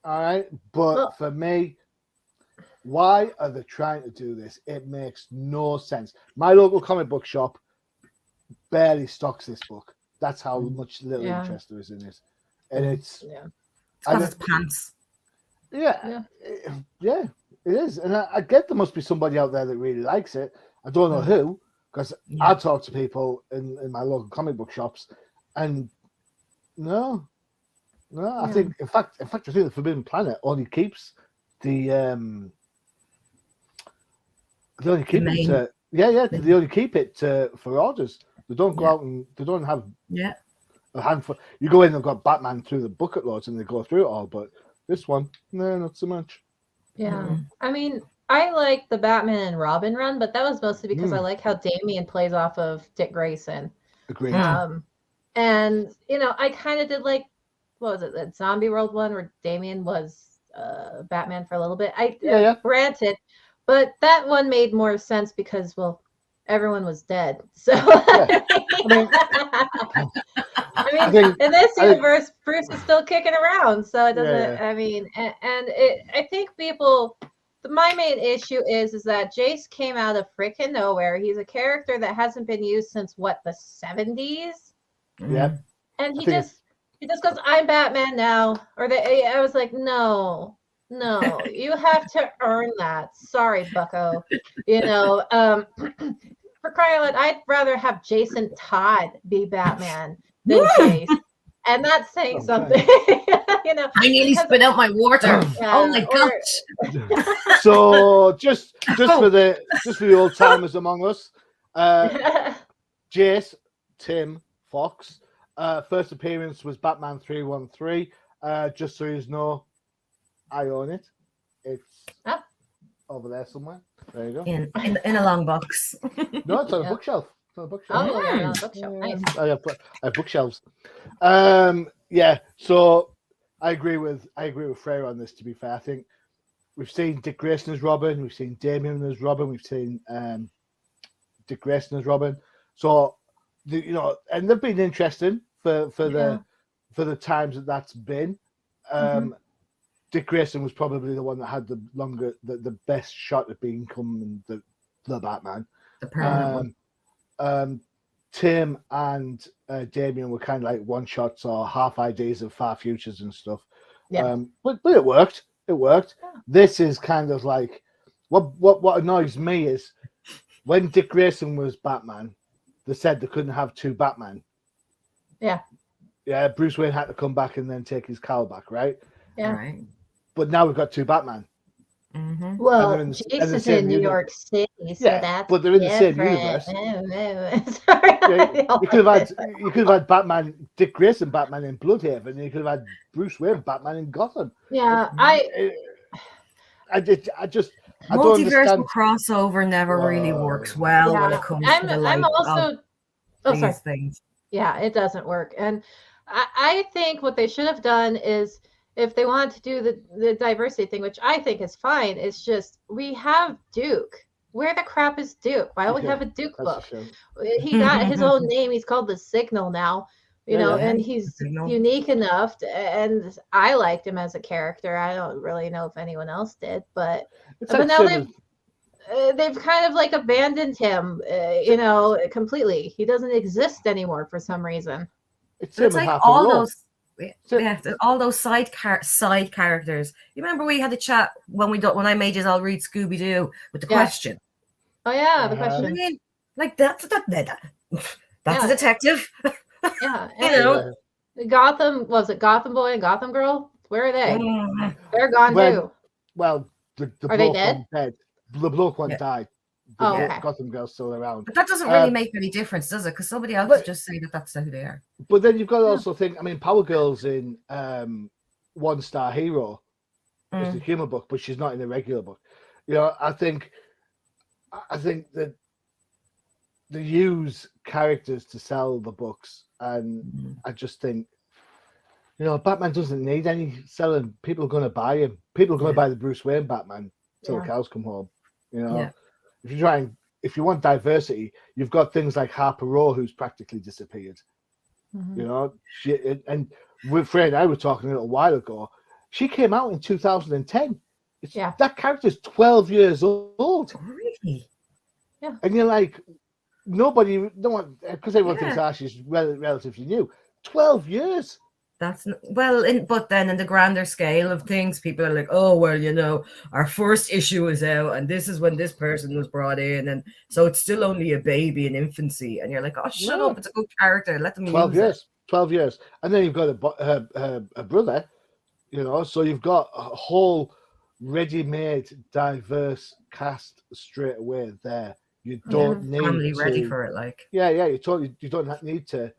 All right. But Well- for me, why are they trying to do this? It makes no sense. My local comic book shop barely stocks this book. That's how much little Yeah. interest there is in it. And it's Yeah. Because it's pants. yeah, it is. And I get there must be somebody out there that really likes it. I don't know who, because I talk to people in my local comic book shops, and no, I think in fact I think the Forbidden Planet only keeps they only keep The it main- they only keep it for orders. They don't go out and they don't have a handful. You go in and got Batman through the bucket loads and they go through it all, but this one, no, not so much. Yeah. I mean, I like the Batman and Robin run, but that was mostly because I like how Damian plays off of Dick Grayson. Agreed. And I kind of did like, what was it, that Zombie World one where Damian was Batman for a little bit. Granted, but that one made more sense because, well, everyone was dead. So I mean, in this universe, Bruce is still kicking around, so it doesn't. I mean, I think people. My main issue is that Jace came out of freaking nowhere. He's a character that hasn't been used since what, the 70s. Yeah. And he just goes, "I'm Batman now," or I was like, no, you have to earn that. Sorry, Bucko. For crying out loud, I'd rather have Jason Todd be Batman than Jace, and that's saying something. I nearly spit out my water. Oh my gosh! So just for the old timers among us, Jace, Tim Fox. First appearance was Batman 313. Just so you know, I own it. It's over there somewhere. There you go. In a long box. No, it's on a bookshelf. It's on a bookshelf. Oh, yeah, on a bookshelf. Nice. I have bookshelves. Yeah. So I agree with Freya on this. To be fair, I think we've seen Dick Grayson as Robin. We've seen Damian as Robin. We've seen Dick Grayson as Robin. So and they've been interesting for the times that's been. Dick Grayson was probably the one that had the best shot at becoming the Batman. The permanent one. Tim and Damian were kind of like one shots or half ideas of far futures and stuff. Yeah. But it worked. It worked. Yeah. This is kind of like what annoys me is when Dick Grayson was Batman, they said they couldn't have two Batman. Yeah. Yeah, Bruce Wayne had to come back and then take his cowl back, right? Yeah. Right. But now we've got two Batman. Well, Jason's in New York City, so that's but they're in the same universe. Sorry. You could have had Batman, Dick Grayson Batman in Bloodhaven, and you could have had Bruce Wayne Batman in Gotham. Yeah, I don't understand. Multiversal crossover never really works well when it comes to the things. Yeah, it doesn't work. And I think what they should have done is, if they want to do the diversity thing, which I think is fine, it's just, we have Duke. Where the crap is Duke? Why don't we have a Duke book? He got his own name. He's called the Signal now, and he's unique enough. And I liked him as a character. I don't really know if anyone else did, but now they've kind of like abandoned him, completely. He doesn't exist anymore for some reason. It's like all those side characters. You remember we had a chat when I made you all read Scooby Doo with the question. Oh yeah, the question. I mean, like that's a detective. Yeah, Gotham, was it Gotham Boy and Gotham Girl? Where are they? They're gone too. Well, are they dead? The bloke one died. Okay. Gotham Girl's still around. But that doesn't really make any difference, does it? Because somebody else would just say that's who they are. But then you've got to also think, I mean, Power Girl's in One Star Hero. It's the humor book, but she's not in the regular book. I think that they use characters to sell the books, and I just think, Batman doesn't need any selling. People are going to buy him. People are going to buy the Bruce Wayne Batman till the cows come home. If you want diversity, you've got things like Harper Row, who's practically disappeared. And with Freya and I were talking a little while ago. She came out in 2010. That character's 12 years old. Really? Yeah. And you're like, no one, because everyone thinks she's relatively new. 12 years. But then in the grander scale of things, people are like, oh, well, our first issue is out, and this is when this person was brought in, and so it's still only a baby in infancy, and you're like, oh, shut up, it's a good character, let them 12 use years. it. 12 years. And then you've got a brother, so you've got a whole ready-made, diverse cast straight away there. You don't need family ready for it, like. Yeah, you don't need to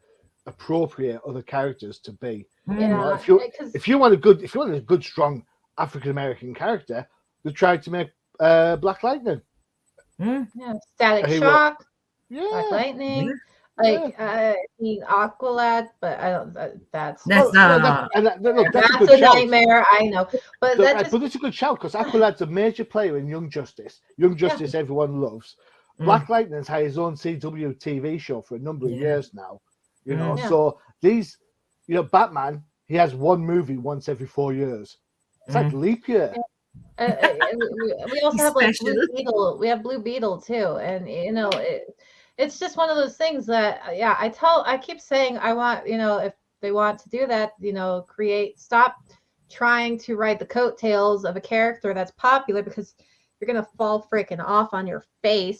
appropriate other characters to be. If you want a good strong African American character, they tried to make Black Lightning. Static Shock. Black Lightning. Aqualad, but I don't. That's a nightmare. I know, but it's a good shout because Aqualad's a major player in Young Justice. Young Justice, everyone loves. Black Lightning's had his own CW TV show for a number of years now. So these, Batman, he has one movie once every 4 years. It's like leap year. We also have like Blue Beetle. We have Blue Beetle too, and it's just one of those things that, yeah, I keep saying I want, if they want to do that, stop trying to ride the coattails of a character that's popular, because you're going to fall freaking off on your face.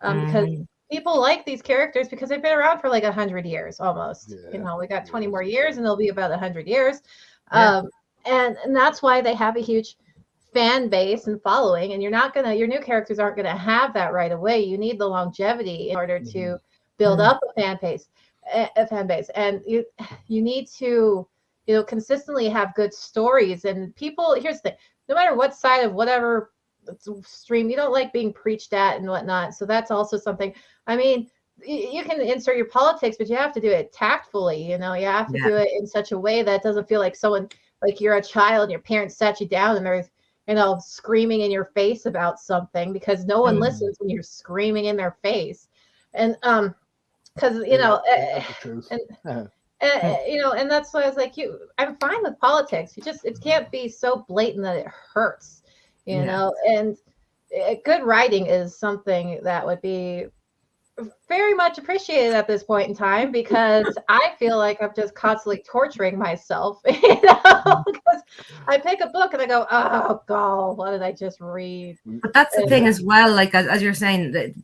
Because people like these characters because they've been around for like 100 years almost. We got 20 more years and they'll be about 100 years. And that's why they have a huge fan base and following, and your new characters aren't gonna have that right away. You need the longevity in order to build up a fan base, and you need to consistently have good stories. And people, here's the thing, no matter what side of whatever stream, you don't like being preached at and whatnot, so that's also something. I mean, you can insert your politics, but you have to do it tactfully. You have to do it in such a way that doesn't feel like someone, like you're a child and your parents sat you down and they're screaming in your face about something, because no one listens when you're screaming in their face. And because and that's why I was like, I'm fine with politics. It can't be so blatant that it hurts, and good writing is something that would be very much appreciated at this point in time, because I feel like I'm just constantly torturing myself, because I pick a book and I go, oh God, what did I just read? But that's the thing as well, like as you're saying,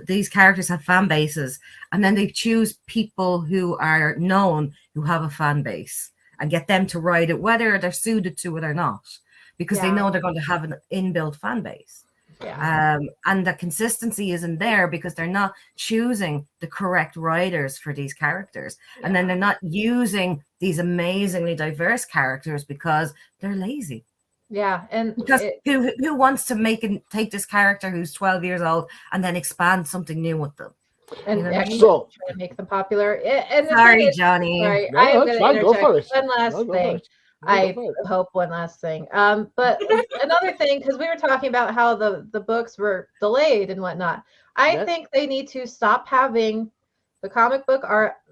these characters have fan bases, and then they choose people who are known, who have a fan base, and get them to write it, whether they're suited to it or not, because they know they're going to have an inbuilt fan base. And the consistency isn't there because they're not choosing the correct writers for these characters, and then they're not using these amazingly diverse characters because they're lazy. And because who wants to take this character who's 12 years old and then expand something new with them and actually try to make them popular? And sorry, Johnny. Sorry, I am going to interject one last thing. I hope one last thing. But another thing, because we were talking about how the books were delayed and whatnot. I think they need to stop having the comic book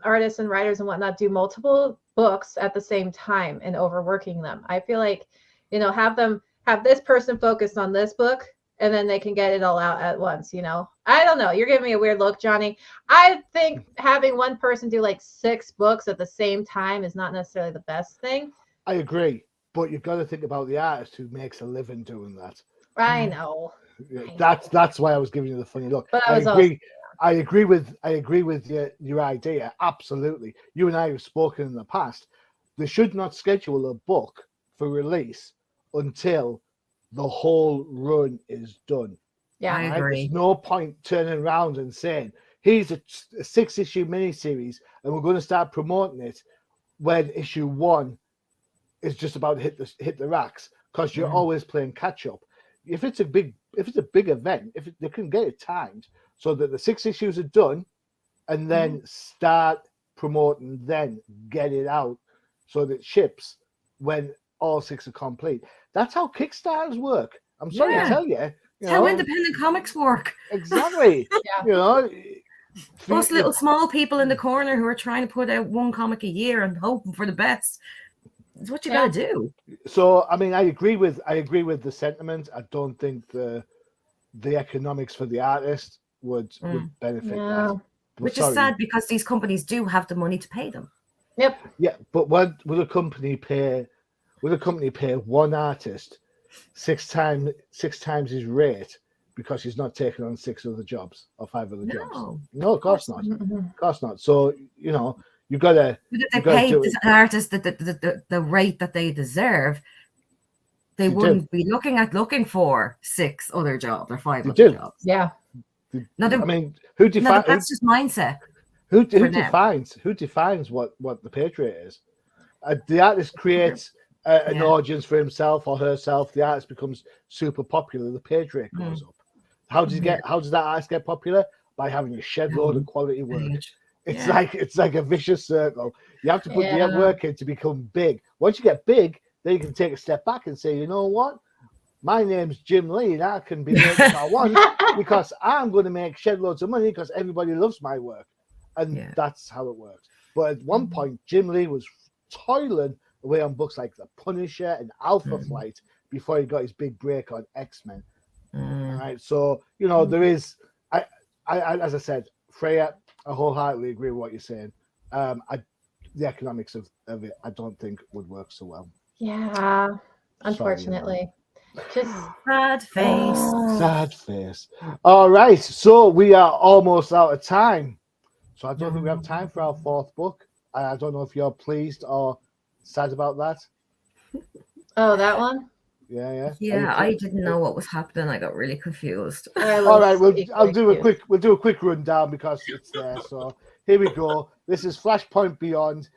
artists and writers and whatnot do multiple books at the same time and overworking them. I feel like, have this person focused on this book, and then they can get it all out at once. I don't know. You're giving me a weird look, Johnny. I think having one person do like 6 books at the same time is not necessarily the best thing. I agree, but you've got to think about the artist who makes a living doing that. I know. That's why I was giving you the funny look. But I agree with your idea. Absolutely. You and I have spoken in the past. They should not schedule a book for release until the whole run is done. Yeah, I agree. There's no point turning around and saying, here's a 6-issue miniseries and we're going to start promoting it when issue 1 is just about to hit the racks, because you're always playing catch up. If it's a big event, if they can get it timed so that the 6 issues are done, and then start promoting, then get it out so that it ships when all 6 are complete. That's how Kickstarters work. I'm sorry to tell you. How independent comics work. Exactly. Us little small people in the corner who are trying to put out one comic a year and hoping for the best. It's what you got to do. So, I mean, I agree with the sentiment. I don't think the economics for the artist would benefit that. Which is sad, because these companies do have the money to pay them. Yep. Yeah, but would a company pay one artist 6 times his rate because he's not taking on 6 other jobs or 5 other jobs? No, of course not. Of course not. So, you've got to. If they paid the artist the rate that they deserve, they wouldn't be looking for 6 other jobs or 5 other jobs. Yeah. Who defines? That's just mindset. Who defines what the page rate is? The artist creates an audience for himself or herself. The artist becomes super popular. The page rate goes up. How does that artist get popular? By having a shed load of quality work. It's like a vicious circle. You have to put the work in to become big. Once you get big, then you can take a step back and say, you know what? My name's Jim Lee, and I can be made if I want, because I'm going to make shed loads of money because everybody loves my work. And that's how it works. But at one point, Jim Lee was toiling away on books like The Punisher and Alpha Flight before he got his big break on X-Men. All right. So, there is, I as I said, Freya, I wholeheartedly agree with what you're saying. The economics of it, I don't think would work so well. Yeah, Sorry, unfortunately. Just Sad face. sad face. All right, so we are almost out of time. So I don't think we have time for our fourth book. I don't know if you're pleased or sad about that. oh, that one. Yeah. Yeah, I didn't know what was happening. I got really confused. All right, I'll do a quick rundown because it's there. So here we go. This is Flashpoint Beyond,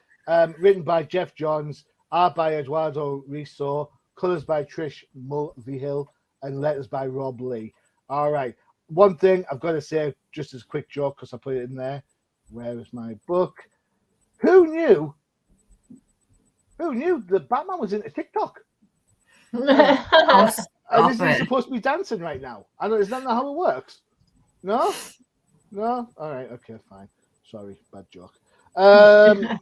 written by Jeff Johns, art by Eduardo Risso, colors by Trish Mulvihill, and letters by Rob Lee. All right. One thing I've got to say, just as a quick joke, because I put it in there. Where is my book? Who knew that Batman was into TikTok? Oh, And stop is he it. supposed to be dancing right now? Is that not how it works? No? All right. Okay, fine. Sorry, bad joke. I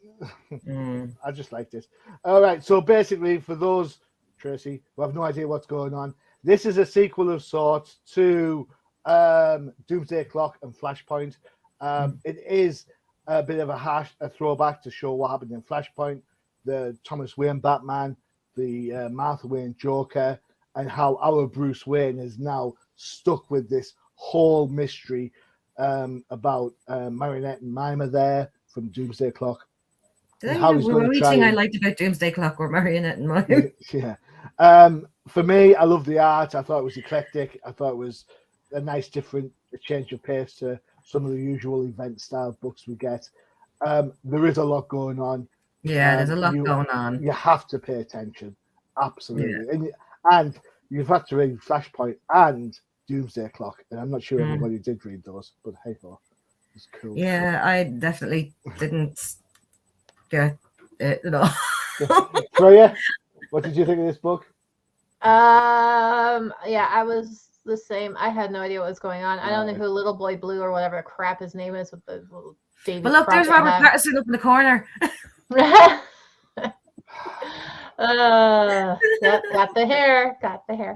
just like this. All right. So basically, for those, Tracy, who have no idea what's going on, this is a sequel of sorts to Doomsday Clock and Flashpoint. It is a bit of a throwback to show what happened in Flashpoint, the Thomas Wayne Batman, the Martha Wayne Joker, and how our Bruce Wayne is now stuck with this whole mystery about Marionette and Mima there from Doomsday Clock. Did I know the only thing I liked about Doomsday Clock were Marionette and Mime? Yeah. For me, I love the art. I thought it was eclectic. I thought it was a nice, different change of pace to some of the usual event-style books we get. There is a lot going on. Yeah, there's a lot going on. You have to pay attention. Absolutely. And you've had to read Flashpoint and Doomsday Clock. And I'm not sure everybody did read those, but hey, it's cool. Yeah, I definitely didn't get it at all. Freya, what did you think of this book? Yeah, I was the same. I had no idea what was going on. I don't know who Little Boy Blue or whatever crap his name is with the little Davy. But look, there's Robert Pattinson up in the corner. Yep, got the hair.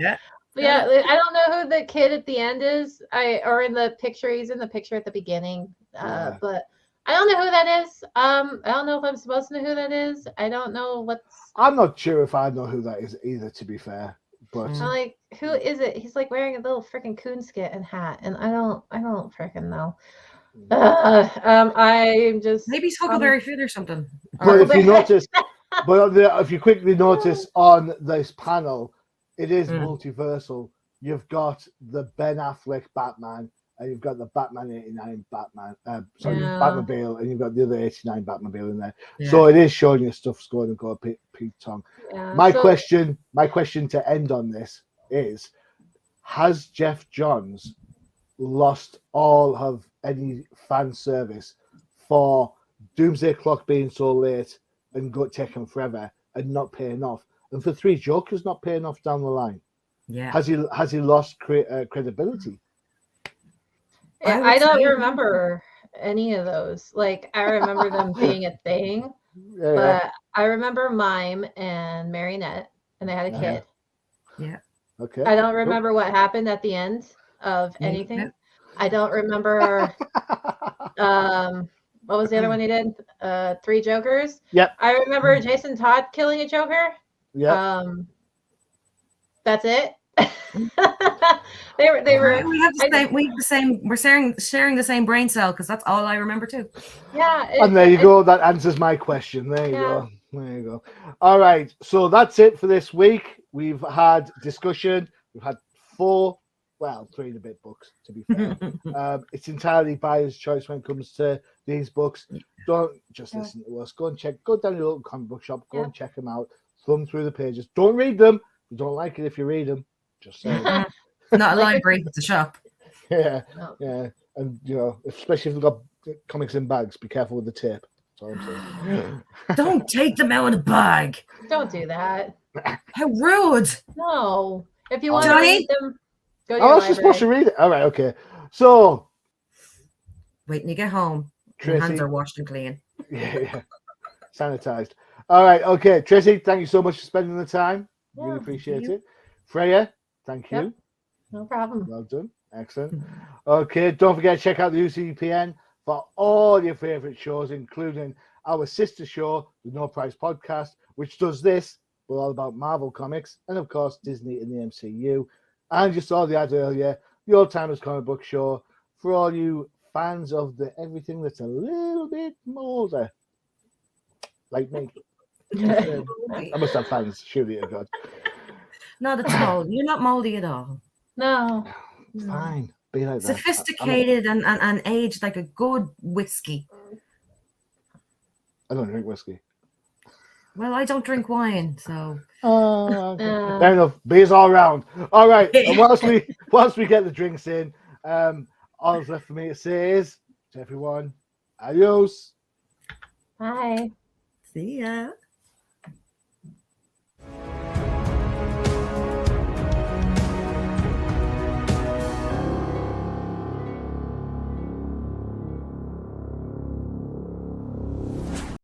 Yeah. But yeah, I don't know who the kid at the end is. Or in the picture, he's in the picture at the beginning. But I don't know who that is. I don't know if I'm supposed to know who that is. I don't know what's. I'm not sure if I know who that is either, to be fair. But I'm like, who is it? He's like wearing a little freaking coonskin and hat, and I don't freaking know. I'm just Maybe he's Huckleberry Finn or something. But if you notice, if you quickly notice on this panel, it is multiversal. You've got the Ben Affleck Batman, and you've got the Batman 89 Batmobile, and you've got the other 89 Batmobile in there. Yeah. So it is showing you stuff's going to go Pete Tong. Yeah, my question to end on this is: has Jeff Johns lost all of any fan service for Doomsday Clock being so late and taking forever and not paying off, and for Three Jokers not paying off down the line? Yeah, has he lost credibility? Yeah, I don't remember any of those. Like, I remember them being a thing, but I remember Mime and Marionette, and they had a kid. Yeah. Okay. I don't remember what happened at the end of anything. Yeah. I don't remember. What was the other one he did? Three Jokers. Yep. I remember Jason Todd killing a Joker. Yeah. That's it. they were. We have the same. We're sharing the same brain cell because that's all I remember too. Yeah. And there you go. That answers my question. There you go. All right. So that's it for this week. We've had discussion. We've had 3 and a bit books, to be fair. It's entirely buyer's choice when it comes to these books. Don't just listen to us. Go down your local comic book shop. Go and check them out. Thumb through the pages. Don't read them. You don't like it if you read them. Just saying. Not a library, it's a shop. Yeah. And, especially if they've got comics in bags, be careful with the tape. That's all I'm saying. Don't take them out in a bag. Don't do that. How rude. No. If you want to read them, go to your library. Supposed to read it. All right, okay. So, wait when you get home. Tracy, your hands are washed and clean. Yeah. Sanitized. All right, okay. Tracy, thank you so much for spending the time. Really appreciate it. Freya, thank you. Yep. No problem. Well done. Excellent. Okay, don't forget to check out the UCPN for all your favorite shows, including our sister show, the No Price Podcast, which does this, but all about Marvel Comics, and of course, Disney and the MCU. And you saw the ad earlier, the Old Timers Comic Book Show, for all you fans of the everything that's a little bit molder, like me. I must have fans, surely to God. Not at all. You're not moldy at all. No. Fine, be like that. Sophisticated and aged like a good whiskey. I don't drink whiskey. Well, I don't drink wine, so. Fair enough. Beers all round. All right. And whilst we get the drinks in, all that's left for me to say is to everyone, adios. Bye. See ya.